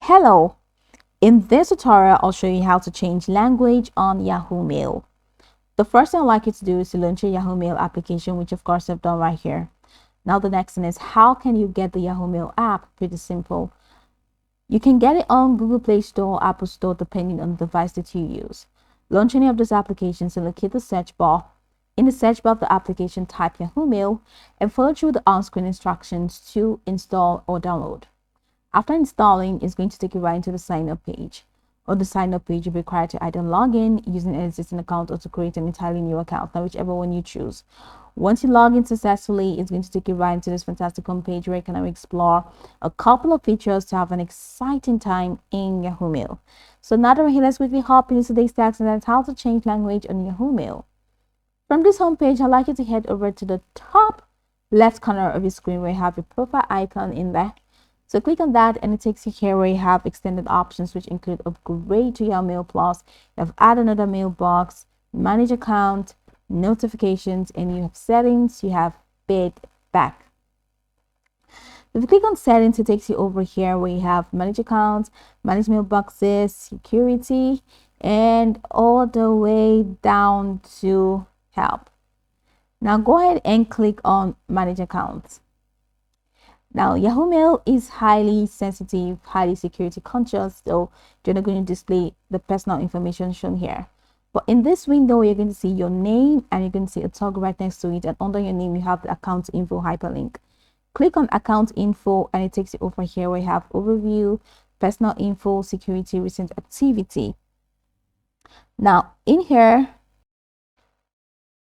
Hello! In this tutorial, I'll show you how to change language on Yahoo Mail. The first thing I'd like you to do is to launch your Yahoo Mail application, which of course I've done right here. Now the next thing is, how can you get the Yahoo Mail app? Pretty simple. You can get it on Google Play Store or Apple Store depending on the device that you use. Launch any of those applications and locate the search bar. In the search bar of the application, type Yahoo Mail and follow through the on-screen instructions to install or download. After installing, it's going to take you right into the sign up page. On the sign up page, you'll be required to either log in using an existing account or to create an entirely new account, now whichever one you choose. Once you log in successfully, it's going to take you right into this fantastic homepage where you can explore a couple of features to have an exciting time in Yahoo Mail. So now that we're here, let's quickly hop into today's text, and that's how to change language on Yahoo Mail. From this homepage, I'd like you to head over to the top left corner of your screen where you have your profile icon in there. So click on that and it takes you here where you have extended options, which include upgrade to your Mail Plus, you have add another mailbox, manage account, notifications, and you have settings, you have feedback. If you click on settings, it takes you over here where you have manage accounts, manage mailboxes, security, and all the way down to help. Now go ahead and click on manage accounts. Now, Yahoo Mail is highly sensitive, highly security conscious, so you're not going to display the personal information shown here. But in this window, you're going to see your name and you're going to see a toggle right next to it. And under your name, you have the account info hyperlink. Click on account info and it takes you over here where you have overview, personal info, security, recent activity. Now, in here,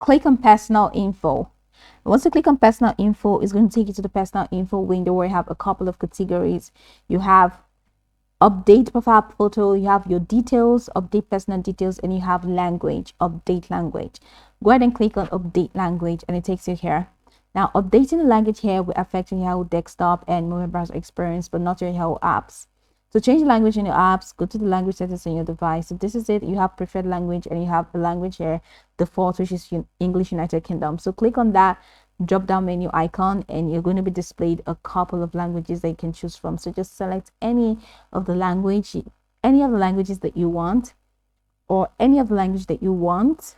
click on personal info. Once you click on personal info, it's going to take you to the personal info window where you have a couple of categories. You have update profile photo, you have your details, update personal details, and you have language, update language. Go ahead and click on update language and it takes you here. Now, updating the language here will affect your Yahoo desktop and mobile browser experience, but not your Yahoo apps. To change the language in your apps, go to the language settings on your device. So this is it. You have preferred language and you have a language here, default, which is English United Kingdom. So click on that drop down menu icon and you're going to be displayed a couple of languages that you can choose from. So just select any of the languages that you want, or any of the language that you want.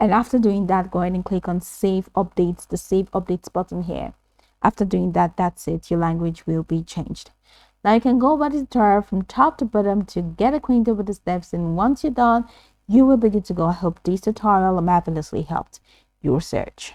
And after doing that, go ahead and click on save updates, the save updates button here. After doing that, that's it. Your language will be changed. Now you can go over the tutorial from top to bottom to get acquainted with the steps, and once you're done, you will be good to go. I hope this tutorial marvelously helped your search.